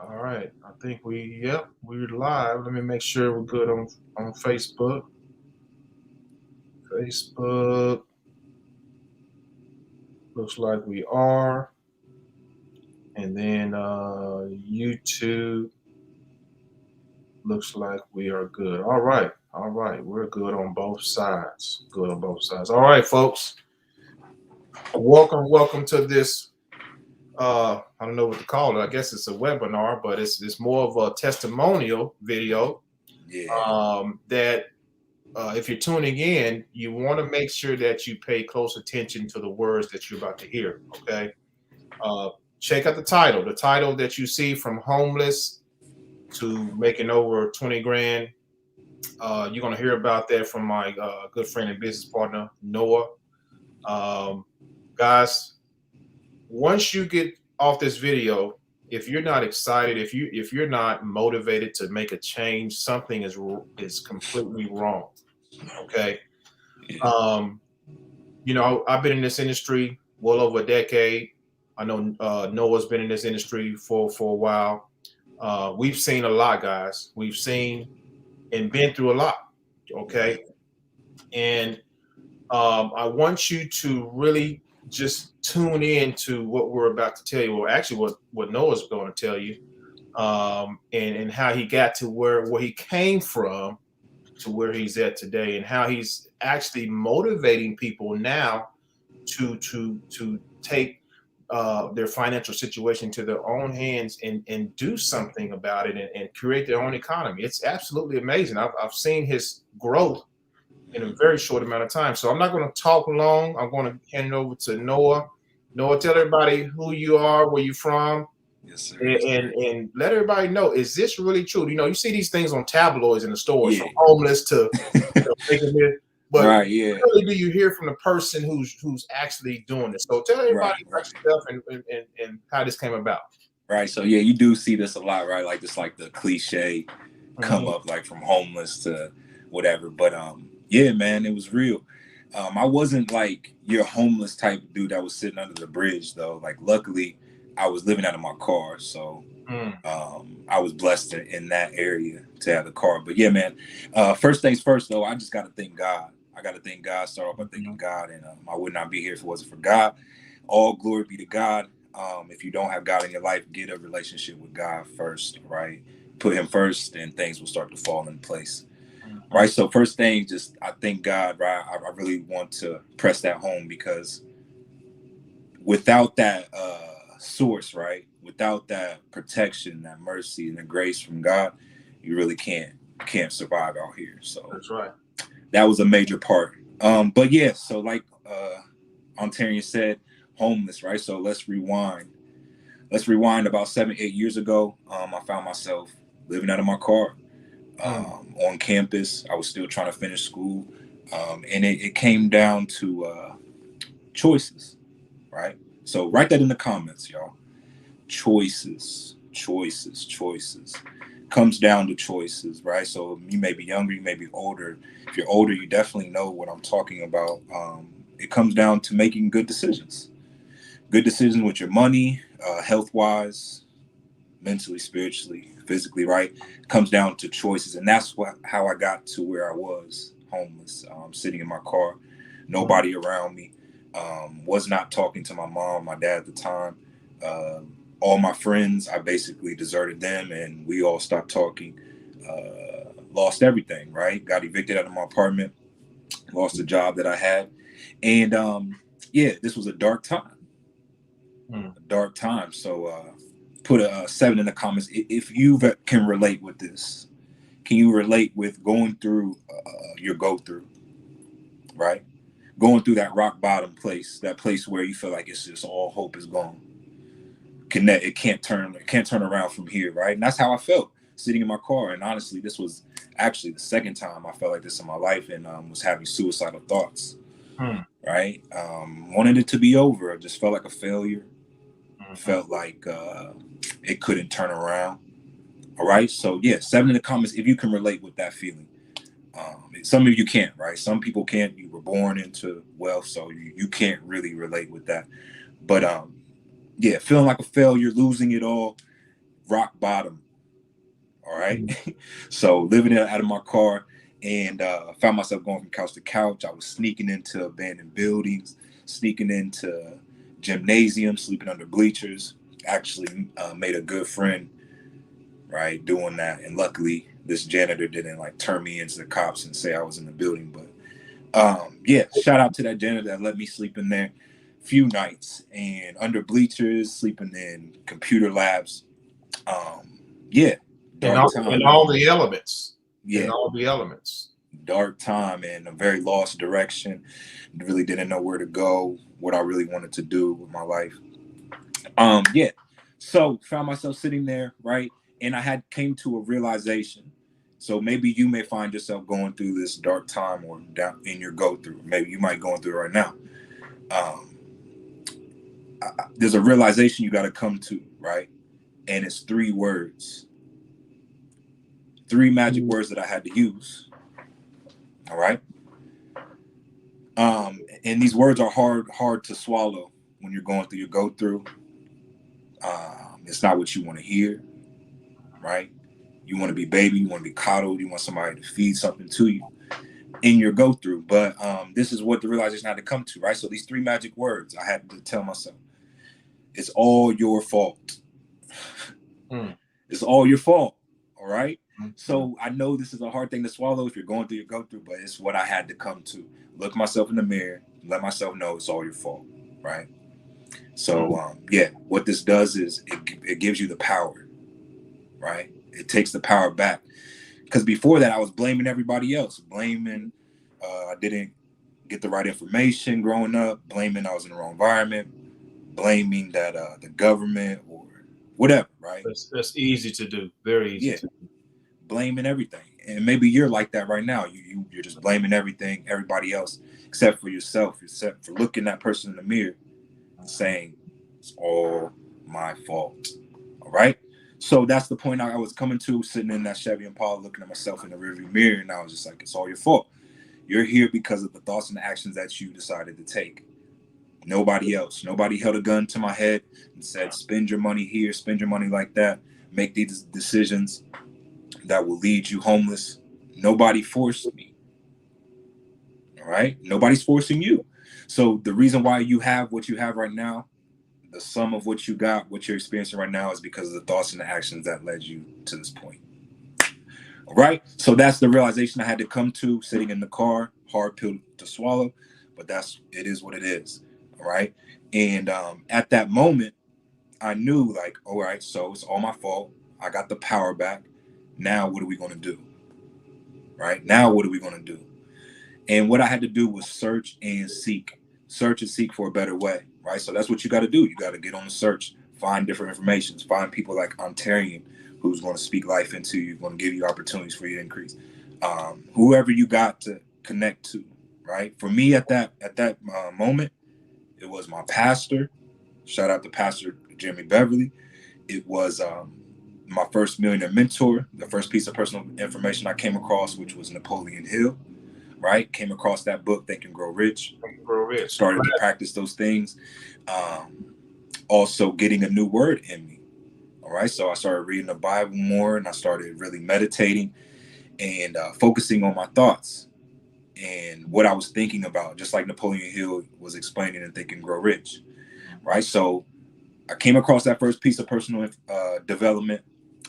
All right. I think we're live. Let me make sure we're good on Facebook. Facebook looks like we are. And then YouTube looks like we are good. All right. All right. We're good on both sides. Good on both sides. All right, folks. Welcome to this I don't know what to call it. I guess it's a webinar, but it's more of a testimonial video Yeah. that if you're tuning in, you want to make sure that you pay close attention to the words that you're about to hear. Okay. Uh, Check out the title. The title that you see, from homeless to making over 20 grand. You're going to hear about that from my good friend and business partner, Noah. Um, Guys, once you get off this video, if you're not excited, if you're not motivated to make a change, something is completely wrong. Okay. Yeah. Um, I've been in this industry well over a decade. I know Noah's been in this industry for a while. We've seen a lot, guys. We've seen and been through a lot. Okay, and I want you to really just tune in to what we're about to tell you. Well, actually, what Noah's going to tell you, and how he got to where he came from to where he's at today, and how he's actually motivating people now to take their financial situation to their own hands and do something about it, and create their own economy. It's absolutely amazing. I've seen his growth in a very short amount of time. So I'm not going to talk long. I'm going to hand it over to Noah. Noah, tell everybody who you are, where you're from, Yes, sir. and, Yes, and, sir. and let everybody know, is this really true? You see these things on tabloids in the stores, Yeah. from homeless to making this, but Right. Yeah. rarely do you hear from the person who's actually doing this. So tell everybody Right. about Right. yourself and how this came about. Right. So yeah, you do see this a lot, right? Like this, like the cliche come Mhm. up, like from homeless to whatever. But yeah, man, it was real. I wasn't like your homeless type of dude that was sitting under the bridge though. Like luckily, I was living out of my car, so Mm. I was blessed in that area to have the car. But yeah, man. First things first, though, I just got to thank God. I got to thank God. Start off by thanking Mhm. God, and I would not be here if it wasn't for God. All glory be to God. If you don't have God in your life, get a relationship with God first, right? Put Him first, and things will start to fall in place, Mhm. right? So first thing, just I thank God, right? I really want to press that home because without that source, right? Without that protection, that mercy, and the grace from God, you really can't survive out here. So That's right. that was a major part. But yeah, so like Ontarian said, homeless, right? So let's rewind. Let's rewind about 7, 8 years ago. I found myself living out of my car Mm. on campus. I was still trying to finish school, and it came down to choices, right? So write that in the comments, y'all. Choices, choices, choices. Comes down to choices, right? So you may be younger, you may be older. If you're older, you definitely know what I'm talking about. It comes down to making good decisions with your money, health wise, mentally, spiritually, physically, right? It comes down to choices, and that's how I got to where I was, homeless, sitting in my car, Mm. nobody around me, was not talking to my mom, my dad at the time. All my friends, I basically deserted them, and we all stopped talking. Lost everything, right? Got evicted out of my apartment, lost the job that I had, and yeah, this was a dark time. Mm. A dark time. So put a 7 in the comments if you can relate with this. Can you relate with going through your go through, right? Going through that rock bottom place, that place where you feel like it's just all hope is gone. It can't turn around from here, right? And that's how I felt sitting in my car. And honestly, this was actually the second time I felt like this in my life, and was having suicidal thoughts, Mm. right? Wanted it to be over. I just felt like a failure. Mhm. Felt like it couldn't turn around. All right. So yeah, 7 in the comments if you can relate with that feeling. Some of you can't, right? Some people can't. You were born into wealth, so you can't really relate with that. But yeah, feeling like a failure, losing it all, rock bottom. All right. So living out of my car, and found myself going from couch to couch. I was sneaking into abandoned buildings, sneaking into gymnasiums, sleeping under bleachers. Actually made a good friend, right, doing that. And luckily, this janitor didn't like turn me into the cops and say I was in the building. But yeah, shout out to that janitor that let me sleep in there few nights and under bleachers, sleeping in computer labs. Yeah, And dark all time. the elements. And Yeah, all the elements. dark time and a very lost direction. Really didn't know where to go, what I really wanted to do with my life. Yeah. So found myself sitting there, right? And I had came to a realization. So maybe you may find yourself going through this dark time or down in your go through. Maybe you might going through it right now. Um, there's a realization you got to come to, right? And it's 3 words, 3 magic words that I had to use. All right. And these words are hard to swallow when you're going through your go through. It's not what you want to hear, right? You want to be baby, you want to be coddled, you want somebody to feed something to you in your go through. But this is what the realization I had to come to, right? So these 3 magic words I had to tell myself: it's all your fault. Mm. It's all your fault. All right. Mm-hmm. So I know this is a hard thing to swallow if you're going through your go through, but it's what I had to come to. Look myself in the mirror, let myself know it's all your fault, right? So yeah, what this does is it gives you the power, right? It takes the power back. Because before that, I was blaming everybody else, blaming I didn't get the right information growing up, blaming I was in the wrong environment, blaming that the government or whatever, right? That's easy to do. Very easy Yeah, to do. blaming everything. And maybe you're like that right now. You're just blaming everything, everybody else, except for yourself, except for looking that person in the mirror and saying, it's all my fault. All right. So that's the point I was coming to, sitting in that Chevy Impala, looking at myself in the rearview mirror, and I was just like, it's all your fault. You're here because of the thoughts and the actions that you decided to take. Nobody else. Nobody held a gun to my head and said, spend your money here, spend your money like that, make these decisions that will lead you homeless. Nobody forced me. All right. Nobody's forcing you. So the reason why you have what you have right now, the sum of what you got, what you're experiencing right now, is because of the thoughts and the actions that led you to this point. All right. So that's the realization I had to come to sitting in the car. Hard pill to swallow, but it is what it is. All right. And at that moment, I knew, like, all right, so it's all my fault. I got the power back. Now what are we going to do? Right now, what are we going to do? And what I had to do was search and seek for a better way, right? So that's what you got to do. You got to get on the search, find different information, find people like Ontarian who's going to speak life into you, going to give you opportunities for you to increase. Whoever you got to connect to, right? For me at that moment, it was my pastor. Shout out to Pastor Jeremy Beverly. It was my first millionaire mentor, the first piece of personal information I came across, which was Napoleon Hill. Right, came across that book, Think and Grow Rich. Grow rich. Started to practice those things. Also, getting a new word in me. All right, so I started reading the Bible more, and I started really meditating and focusing on my thoughts and what I was thinking about, just like Napoleon Hill was explaining in Think and Grow Rich. Right, so I came across that first piece of personal development.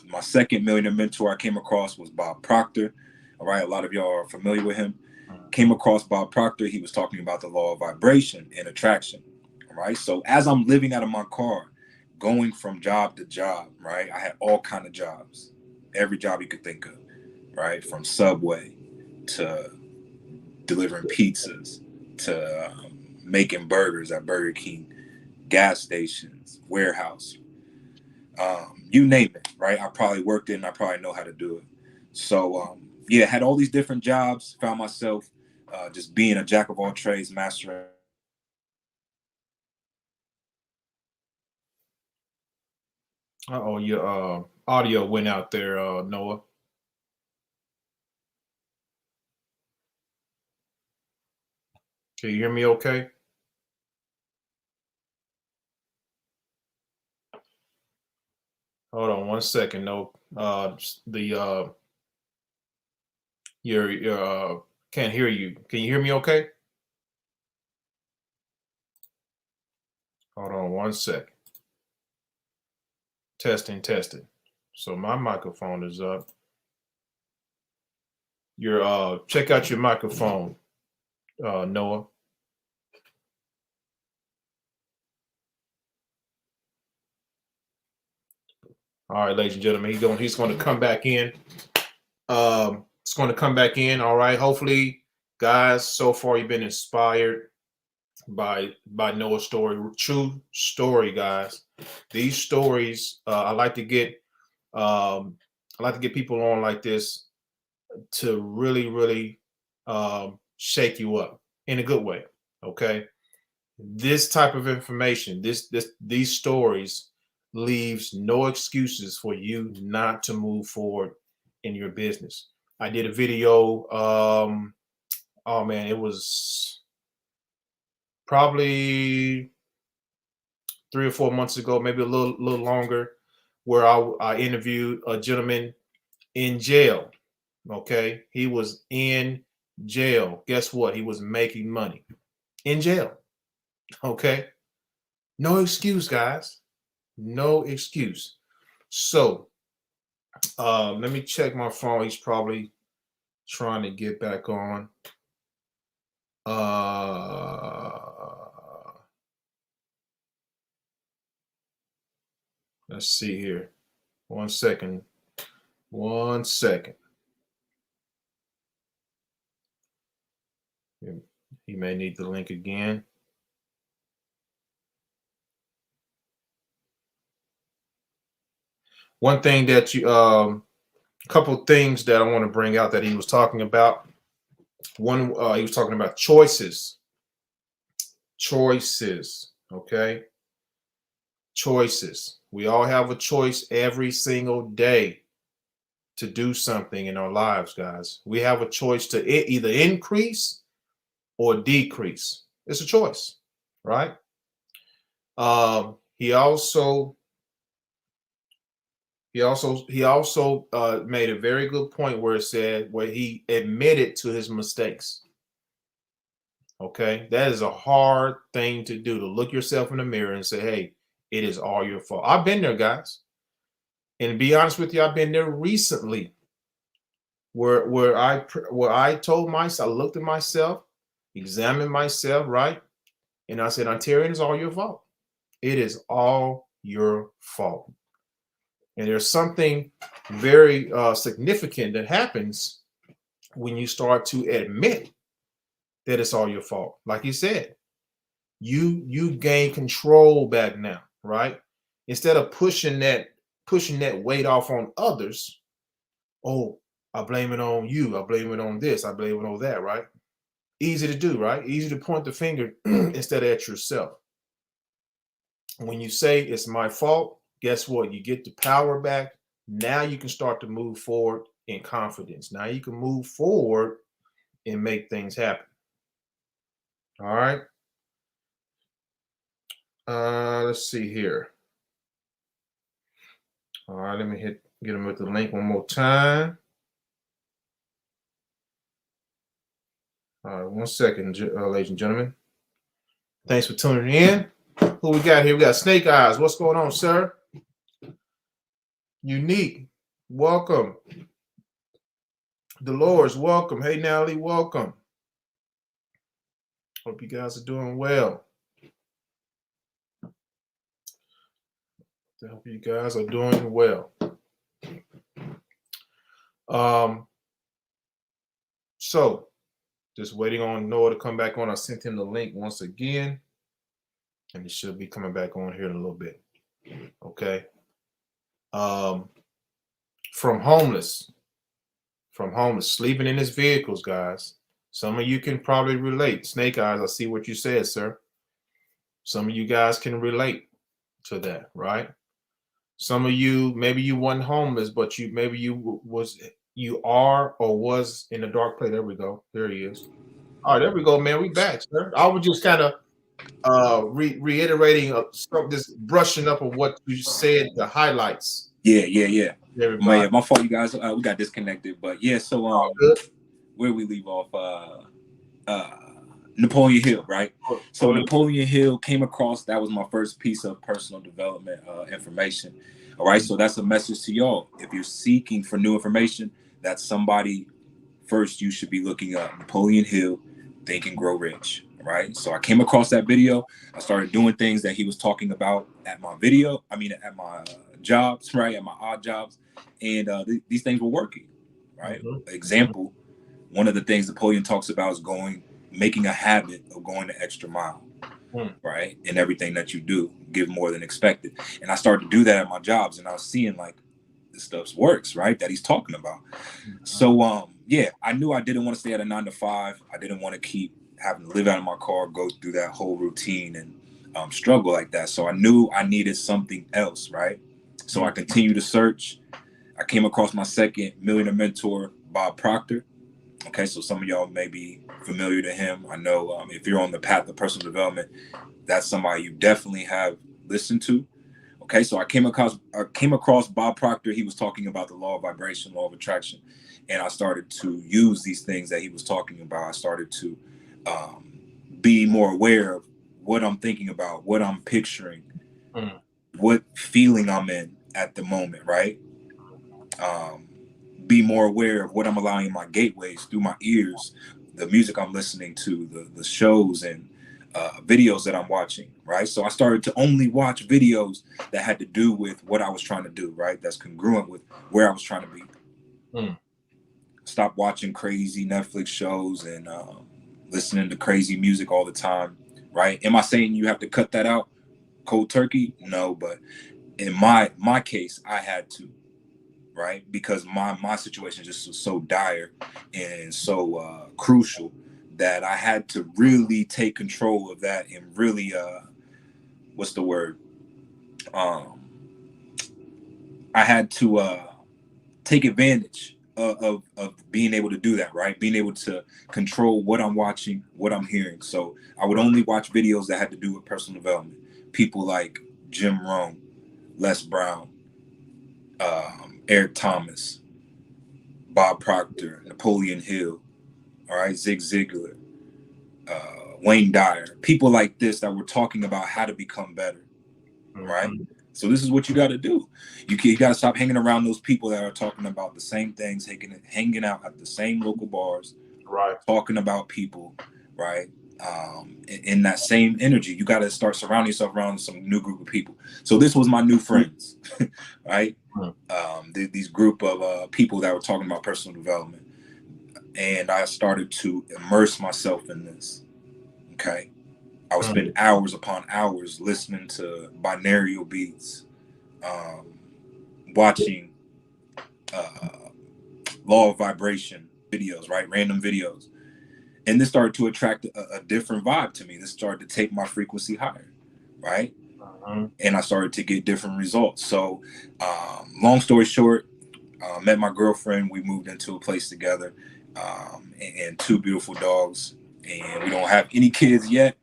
My second millionaire mentor I came across was Bob Proctor. All right, a lot of y'all are familiar with him. Came across Bob Proctor. He was talking about the law of vibration and attraction. All right, so as I'm living out of my car, going from job to job, right, I had all kind of jobs, every job you could think of, right, from Subway to delivering pizzas to making burgers at Burger King, gas stations, warehouse, you name it, right? I probably worked it and I probably know how to do it. So, yeah, had all these different jobs, found myself just being a jack of all trades, master. Oh, your audio went out there, Noah. Can you hear me okay? Hold on one second. No, the your can't hear you. Can you hear me? Okay. Hold on one second. Testing, testing. So my microphone is up. Your check out your microphone, Noah. All right, ladies and gentlemen, he's going to come back in. It's going to come back in. All right. Hopefully, guys, so far you've been inspired by Noah's story. True story, guys. These stories, I like to get people on like this to really, really shake you up in a good way. Okay. This type of information, these stories leaves no excuses for you not to move forward in your business. I did a video, oh man, it was probably 3 or 4 months ago, maybe a little longer, where I interviewed a gentleman in jail. Okay, he was in jail. Guess what? He was making money in jail. Okay, no excuse, guys. No excuse. So let me check my phone. He's probably trying to get back on. Let's see here. 1 second. 1 second. He may need the link again. One thing that you, couple things that I want to bring out that he was talking about. One, he was talking about choices. Choices, okay? Choices. We all have a choice every single day to do something in our lives, guys. We have a choice to either increase or decrease. It's a choice, right? He also made a very good point where he admitted to his mistakes. Okay, that is a hard thing to do, to look yourself in the mirror and say, hey, it is all your fault. I've been there, guys. And to be honest with you, I've been there recently where I told myself, I looked at myself, examined myself, right? And I said, Ontarian, it's all your fault. It is all your fault. And there's something very significant that happens when you start to admit that it's all your fault. Like you said, you gain control back now, right? Instead of pushing that weight off on others. Oh, I blame it on you. I blame it on this. I blame it on that, right? Easy to do, right? Easy to point the finger instead of at yourself. When you say it's my fault, guess what? You get the power back. Now you can start to move forward in confidence. Now you can move forward and make things happen. All right. Let's see here. All right, let me get him with the link one more time. All right, 1 second, ladies and gentlemen. Thanks for tuning in. Who we got here? We got Snake Eyes. What's going on, sir? Unique, welcome. Dolores, welcome. Hey, Natalie, welcome. Hope you guys are doing well. I hope you guys are doing well. So just waiting on Noah to come back on. I sent him the link once again, and he should be coming back on here in a little bit. Okay. From homeless, sleeping in his vehicles, guys. Some of you can probably relate. Snake Eyes, I see what you said, sir. Some of you guys can relate to that, right? Some of you, maybe you weren't homeless, but you are or was in a dark place. There we go. There he is. All right, there we go, man. We back, sir. I was just kind of reiterating just brushing up on what you said, the highlights. Yeah. Everybody. My fault, you guys. We got disconnected, but yeah. So All good. where we leave off? Uh, Napoleon Hill, right? So Totally. Napoleon Hill came across. That was my first piece of personal development information. All right, so that's a message to y'all. If you're seeking for new information, that's somebody first you should be looking up. Napoleon Hill, Think and Grow Rich. All right, so I came across that video. I started doing things that he was talking about at my video. I mean, at my jobs, right? At my odd jobs, and these things were working. Right. Example. One of the things Napoleon talks about is making a habit of going the extra mile, right? In everything that you do, give more than expected. And I started to do that at my jobs, and I was seeing like this stuff works, right? That he's talking about. So yeah, I knew I didn't want to stay at a 9 to 5. I didn't want to keep having to live out of my car, go through that whole routine and struggle like that. So I knew I needed something else, right? So I continued to search. I came across my second millionaire mentor, Bob Proctor. Okay, so some of y'all may be familiar to him. I know if you're on the path of personal development, that's somebody you definitely have listened to. Okay, so I came across Bob Proctor. He was talking about the law of vibration, law of attraction, and I started to use these things that he was talking about. I started to be more aware of what I'm thinking about, what I'm picturing, what feeling I'm in at the moment, right? Be more aware of what I'm allowing in my gateways through my ears, the music I'm listening to, the shows and videos that I'm watching, right? So I started to only watch videos that had to do with what I was trying to do, right? That's congruent with where I was trying to be. Stop watching crazy Netflix shows and listening to crazy music all the time, right? Am I saying you have to cut that out cold turkey? No, but in my case, I had to, right? Because my situation just was so dire and so crucial that I had to really take control of that and really what's the word? I had to take advantage of being able to do that, right? Being able to control what I'm watching, what I'm hearing. So I would only watch videos that had to do with personal development. People like Jim Rohn, Les Brown, Eric Thomas, Bob Proctor, Napoleon Hill, all right, Zig Ziglar, Wayne Dyer, people like this that were talking about how to become better, right? So this is what you got to do. You got to stop hanging around those people that are talking about the same things, hanging out at the same local bars, Right. talking about people, right? In that same energy, you got to start surrounding yourself around some new group of people. So this was my new friends, right? These group of people that were talking about personal development. And I started to immerse myself in this. Okay. I would spend hours upon hours listening to binaural beats, watching law of vibration videos, right? Random videos. And this started to attract a different vibe to me. This started to take my frequency higher, right? And I started to get different results. So, long story short, met my girlfriend. We moved into a place together, and two beautiful dogs. And we don't have any kids yet.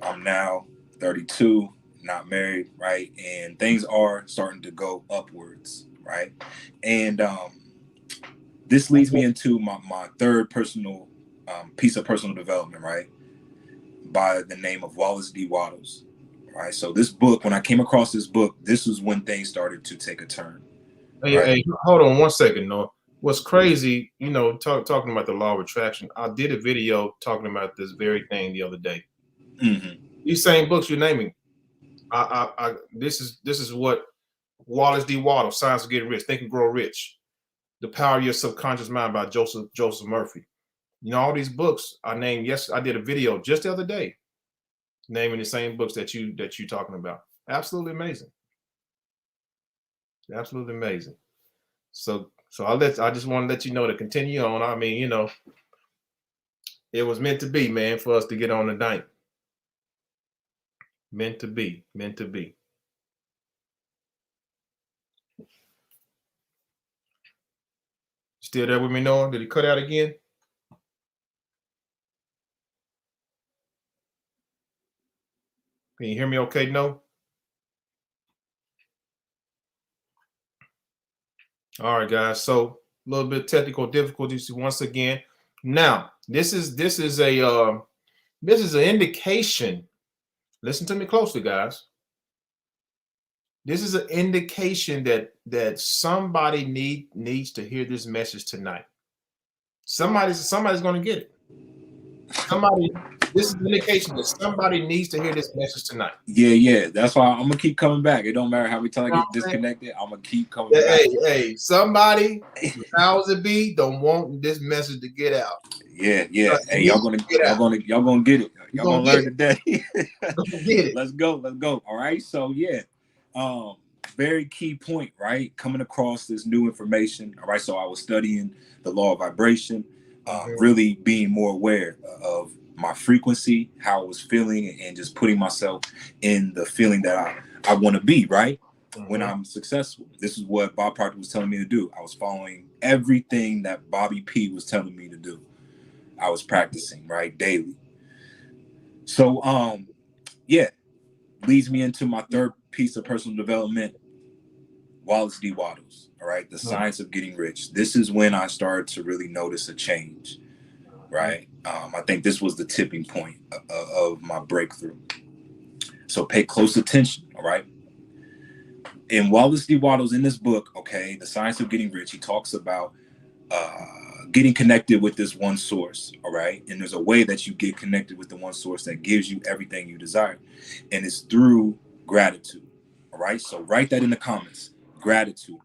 I'm now 32, not married, right? And things are starting to go upwards, right? And this leads me into my third personal piece of personal development, right? By the name of Wallace D. Wattles, right? So this book, when I came across this book, this was when things started to take a turn. Hey, hold on one second, Noah. What's crazy, talking about the law of attraction, I did a video talking about this very thing the other day. These same books you're naming, this is what Wallace D. Waddle, Science of Getting Rich, Think and Grow Rich, The Power of Your Subconscious Mind by Joseph Murphy. All these books I named. Yes, I did a video just the other day naming the same books that you talking about. Absolutely amazing. Absolutely amazing. So I just want to let you know to continue on. I mean, it was meant to be, man, for us to get on the night. Meant to be, meant to be. Still there with me, Noah? Did he cut out again? Can you hear me okay, No? All right, guys. So a little bit technical difficulties once again. Now, this is an indication. Listen to me closely, guys. This is an indication that somebody needs to hear this message tonight. Somebody's going to get it. Somebody. This is an indication that somebody needs to hear this message tonight. Yeah. That's why I'm gonna keep coming back. It don't matter how many times I You know get what I'm saying? disconnected. I'm gonna keep coming back. Hey, somebody, powers it be, don't want this message to get out. Yeah. Because it Hey, needs to get out. y'all gonna get it. You're Y'all gonna gonna get learn it. today. You're gonna get it. Let's go. All right. So yeah, um, very key point, right? Coming across this new information. All right. So I was studying the law of vibration, really being more aware of my frequency, how I was feeling, and just putting myself in the feeling that I want to be, right? When I'm successful. This is what Bob Proctor was telling me to do. I was following everything that Bobby P was telling me to do. I was practicing, right, daily. So yeah, leads me into my third piece of personal development, Wallace D. Waddles. All right, the science of getting rich. This is when I started to really notice a change, right? I think this was the tipping point of my breakthrough. So pay close attention, all right? In Wallace D. Waddles, in this book, okay, The Science of Getting Rich, he talks about getting connected with this one source, all right? And there's a way that you get connected with the one source that gives you everything you desire. And it's through gratitude, all right? So write that in the comments. Gratitude.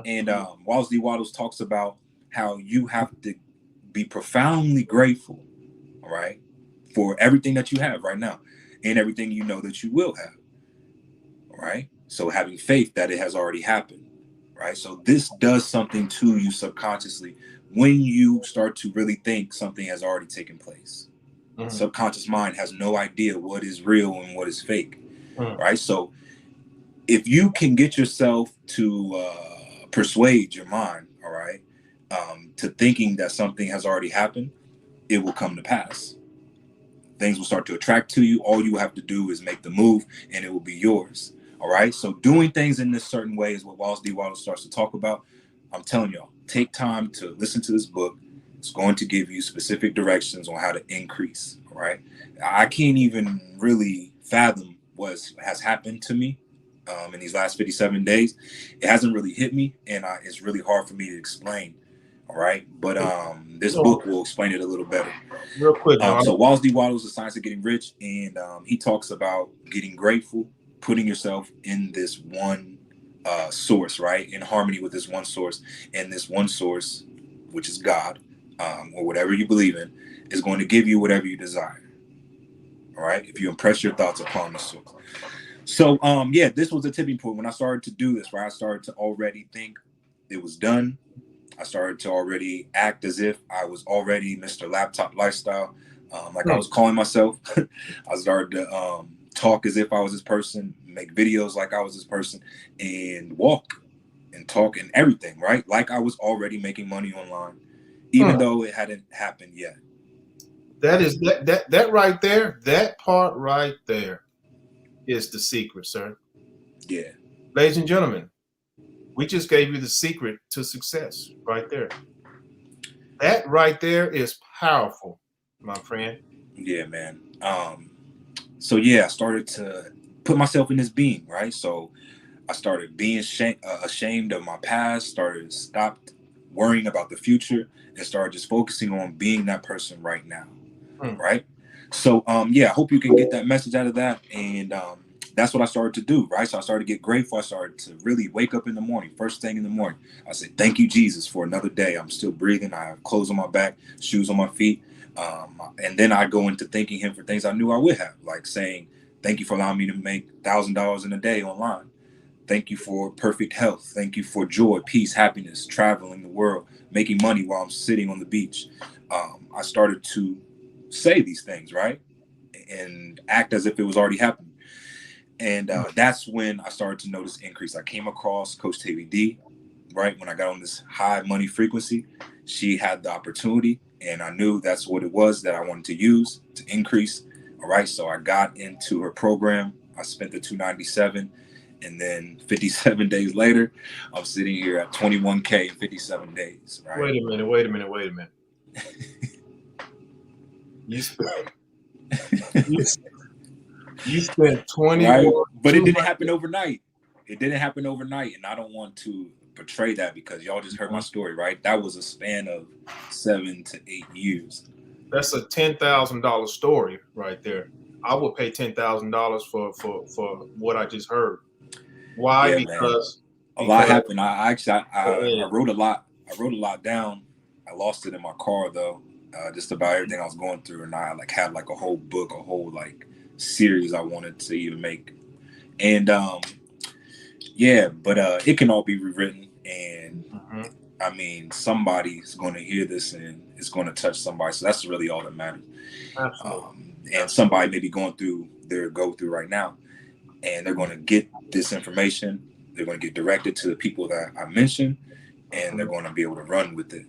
And Wallace D. Waddles talks about how you have to be profoundly grateful, all right, for everything that you have right now and everything you know that you will have, all right? So having faith that it has already happened. Right. So this does something to you subconsciously when you start to really think something has already taken place. Subconscious mind has no idea what is real and what is fake. Right. So if you can get yourself to persuade your mind, all right, to thinking that something has already happened, it will come to pass. Things will start to attract to you. All you have to do is make the move and it will be yours. All right. So doing things in this certain way is what Wallace D. Waddles starts to talk about. I'm telling y'all, take time to listen to this book. It's going to give you specific directions on how to increase. All right. I can't even really fathom what has happened to me in these last 57 days. It hasn't really hit me, and it's really hard for me to explain. All right. But this book will explain it a little better. Real quick. So Wallace D. Waddles, The Science of Getting Rich, and he talks about getting grateful, putting yourself in this one source, right? In harmony with this one source. And this one source, which is God, or whatever you believe in, is going to give you whatever you desire. All right? If you impress your thoughts upon the source. So, yeah, this was a tipping point when I started to do this, where I started to already think it was done. I started to already act as if I was already Mr. Laptop Lifestyle, like I was calling myself. I started to talk as if I was this person, make videos like I was this person, and walk and talk and everything, right? Like I was already making money online, even though it hadn't happened yet. That is that right there. That part right there is the secret, sir. Yeah. Ladies and gentlemen, we just gave you the secret to success right there. That right there is powerful, my friend. Yeah, man. So yeah, I started to put myself in this being, right? So I started being ashamed of my past, stopped worrying about the future, and started just focusing on being that person right now, right? So yeah, I hope you can get that message out of that, and that's what I started to do, right? So I started to get grateful. I started to really wake up in the morning, first thing in the morning. I said, "Thank you, Jesus, for another day. I'm still breathing. I have clothes on my back, shoes on my feet." And then I go into thanking him for things I knew I would have, like saying, "Thank you for allowing me to make $1,000 in a day online. Thank you for perfect health. Thank you for joy, peace, happiness, traveling the world, making money while I'm sitting on the beach." I started to say these things, right? And act as if it was already happening. And that's when I started to notice increase. I came across Coach TVD, right? When I got on this high money frequency, she had the opportunity, and I knew that's what it was that I wanted to use to increase. All right. So I got into her program. I spent the $297, And then 57 days later, I'm sitting here at 21K in 57 days. Right? Wait a minute. You spent you spent 21. Right? But it didn't happen overnight. It didn't happen overnight, and I don't want to portray that because y'all just heard my story, right? That was a span of 7 to 8 years. That's a $10,000 story right there. I would pay $10,000 for what I just heard. Why? Yeah, because a lot happened. I wrote a lot. I wrote a lot down. I lost it in my car though. Just about everything I was going through, and I had like a whole book, a whole like series I wanted to even make. And yeah, but it can all be rewritten, and I mean, somebody's going to hear this and it's going to touch somebody. So that's really all that matters. And somebody may be going through their go-through right now, and they're going to get this information. They're going to get directed to the people that I mentioned, and they're going to be able to run with it.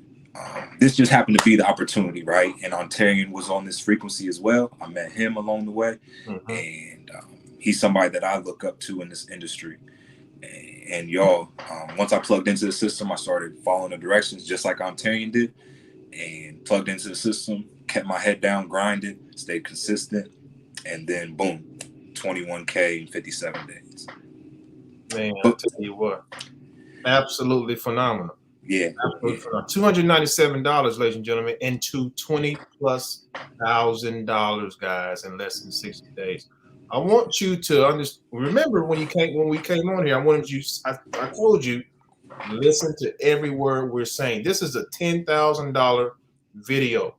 This just happened to be the opportunity, right? And Ontarian was on this frequency as well. I met him along the way, and he's somebody that I look up to in this industry. And y'all, once I plugged into the system, I started following the directions just like Ontarian did, and plugged into the system, kept my head down, grinded, stayed consistent, and then boom, 21K in 57 days. Man, I'll tell you what, absolutely phenomenal. Yeah, absolutely phenomenal. $297, ladies and gentlemen, into $20,000+, guys, in less than 60 days. I want you to remember when we came on here. I told you, listen to every word we're saying. This is a $10,000 video.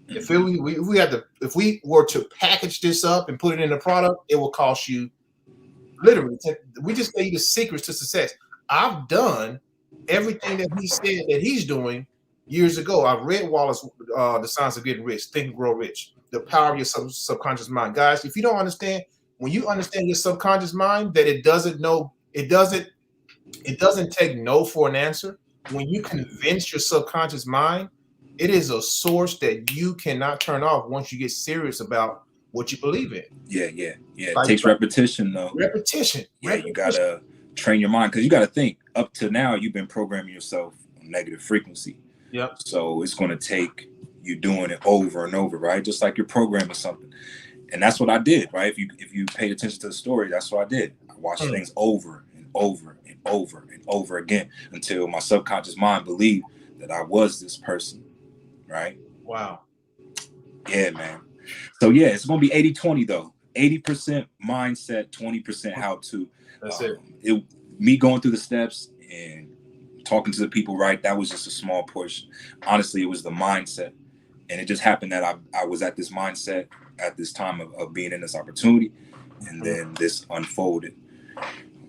If we were to package this up and put it in a product, it will cost you literally. We just gave you the secrets to success. I've done everything that he said that he's doing years ago. I've read Wallace, The Science of Getting Rich, Think and Grow Rich, The Power of Your Subconscious Mind. Guys, if you don't understand, when you understand your subconscious mind, that it doesn't take no for an answer. When you convince your subconscious mind, it is a source that you cannot turn off once you get serious about what you believe in. Yeah. It takes repetition, though. Repetition. You gotta train your mind, because you gotta think. Up to now, you've been programming yourself on negative frequency. Yep. So it's gonna take you doing it over and over, right? Just like you're programming something. And that's what I did, right? If you paid attention to the story, that's what I did. I watched things over and over and over and over again until my subconscious mind believed that I was this person, right? Wow. Yeah, man. So yeah, it's gonna be 80-20 though. 80% mindset, 20% how to. That's Me going through the steps and talking to the people, right? That was just a small portion. Honestly, it was the mindset. And it just happened that I was at this mindset at this time of being in this opportunity, and then this unfolded,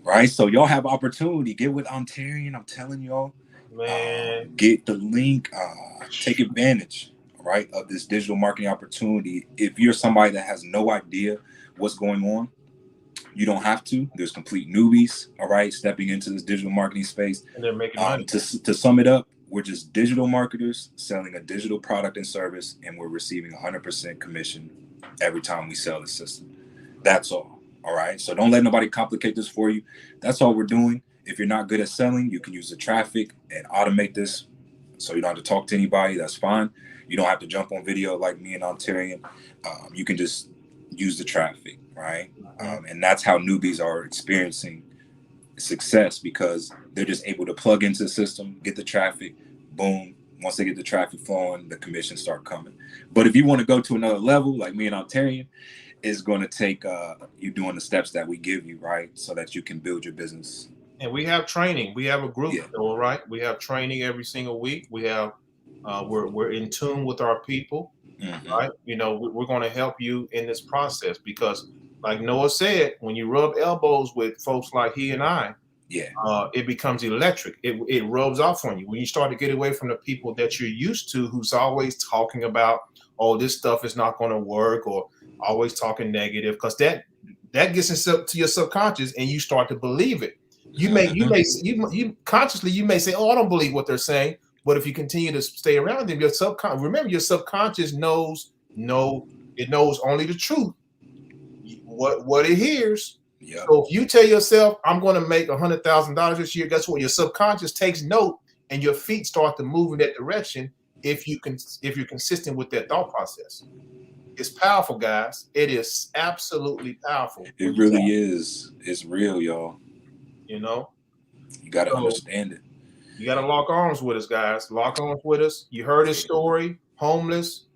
right? So y'all have opportunity. Get with Ontarian. I'm telling y'all, man, get the link. Take advantage, right, of this digital marketing opportunity. If you're somebody that has no idea what's going on, you don't have to. There's complete newbies, all right, stepping into this digital marketing space. And they're making money. To sum it up, we're just digital marketers selling a digital product and service, and we're receiving 100% commission every time we sell the system. That's all right? So don't let nobody complicate this for you. That's all we're doing. If you're not good at selling, you can use the traffic and automate this so you don't have to talk to anybody. That's fine. You don't have to jump on video like me and Ontarian. You can just use the traffic, right? And that's how newbies are experiencing success, because they're just able to plug into the system, get the traffic, boom. Once they get the traffic flowing, the commissions start coming. But if you want to go to another level, like me and Ontarian, it's going to take you doing the steps that we give you, right? So that you can build your business. And we have training. We have a group, all right? We have training every single week. We have, we're in tune with our people, right? You know, we're going to help you in this process, because like Noah said, when you rub elbows with folks like he and I, it becomes electric. It rubs off on you. When you start to get away from the people that you're used to, who's always talking about, oh, this stuff is not going to work, or always talking negative, because that gets into your subconscious, and you start to believe it. You consciously you may say, oh, I don't believe what they're saying, but if you continue to stay around them, your subconscious knows only the truth, what it hears. Yeah. So if you tell yourself, I'm going to make $100,000 this year, guess what? Your subconscious takes note and your feet start to move in that direction if you're consistent with that thought process. It's powerful, guys. It is absolutely powerful. It really is. It's real, y'all. You know, You got to so understand it. you got to lock arms with us, guys. Lock arms with us. You heard his story, homeless,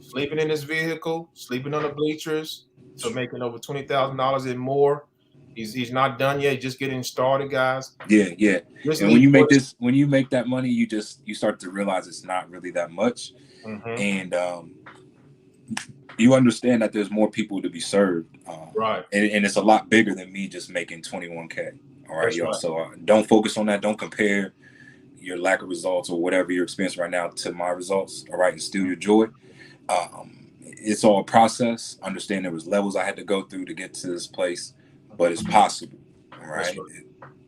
sleeping in his vehicle, sleeping on the bleachers, to making over $20,000 and more. He's not done yet. Just getting started, guys. Yeah, yeah. Just And need when you make that money, you start to realize it's not really that much, and you understand that there's more people to be served, right. And it's a lot bigger than me just making 21K. All right, That's y'all. right. So don't focus on that. Don't compare your lack of results or whatever you're experiencing right now to my results. All right, and steal your joy. It's all a process. Understand there was levels I had to go through to get to this place, but it's possible. All right,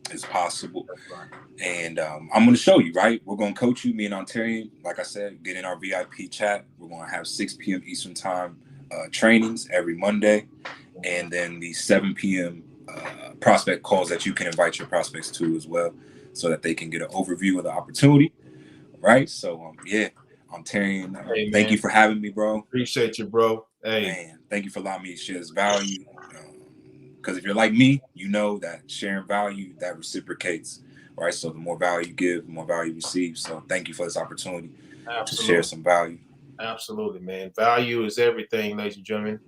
it's possible. That's right. And I'm going to show you, right? We're going to coach you, me and Ontarian. Like I said, get in our VIP chat. We're going to have 6 p.m. Eastern time trainings every Monday, and then the 7 p.m. Prospect calls that you can invite your prospects to as well, so that they can get an overview of the opportunity, right? So, yeah, Ontarian, Hey, thank man. you for having me, bro. Appreciate you, bro. Hey, Man, thank you for allowing me to share this value. Because if you're like me, you know that sharing value, that reciprocates, right? So the more value you give, the more value you receive. So thank you for this opportunity to share some value. Absolutely, man. Value is everything, ladies and gentlemen.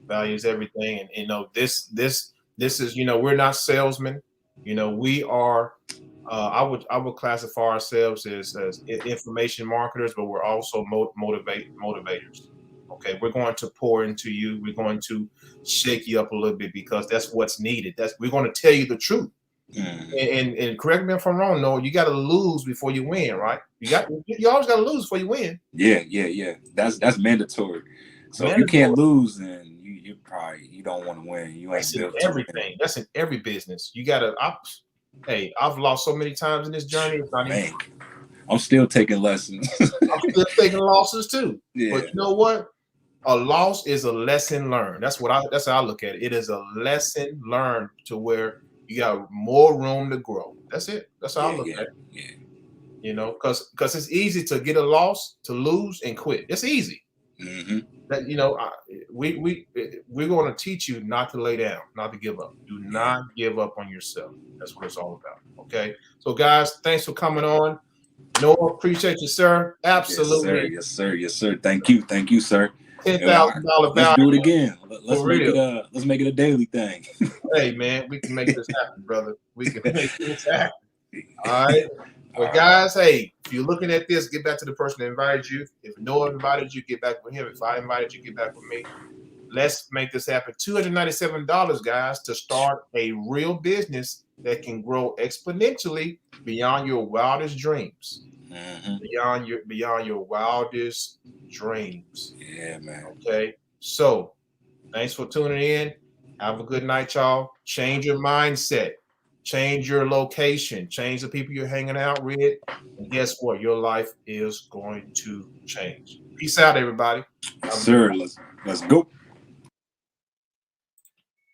Value is everything. And this is, we're not salesmen. We are I would classify ourselves as information marketers, but we're also motivators. Okay, we're going to pour into you. We're going to shake you up a little bit because that's what's needed. We're going to tell you the truth. And correct me if I'm wrong. No, you got to lose before you win, right? You always got to lose before you win. Yeah. That's mandatory. So if you can't lose, then you probably don't want to win. You ain't built to win. Everything. That's in every business. You gotta. I've lost so many times in this journey. Man, I'm still taking lessons. I'm still taking losses too. Yeah. But you know what? A loss is a lesson learned. That's how I look at it. It is a lesson learned to where you got more room to grow. That's it. That's how I look at it. Yeah. Because it's easy to get a loss, to lose, and quit. It's easy. That we're going to teach you not to lay down, not to give up. Do not give up on yourself. That's what it's all about. Okay. So guys, thanks for coming on. Noah, appreciate you, sir. Absolutely. Yes, sir. Thank you, sir. $10,000 value. Let's do it again. Let's make it a daily thing. Hey man, we can make this happen, brother. We can make this happen. All right. But guys, hey, if you're looking at this, get back to the person that invited you. If Noah invited you, get back with him. If I invited you, get back with me. Let's make this happen. $297, guys, to start a real business that can grow exponentially beyond your wildest dreams. Beyond your wildest dreams. Yeah, man. Okay. So thanks for tuning in. Have a good night, y'all. Change your mindset. Change your location. Change the people you're hanging out with. And guess what? Your life is going to change. Peace out, everybody. Sir, let's go.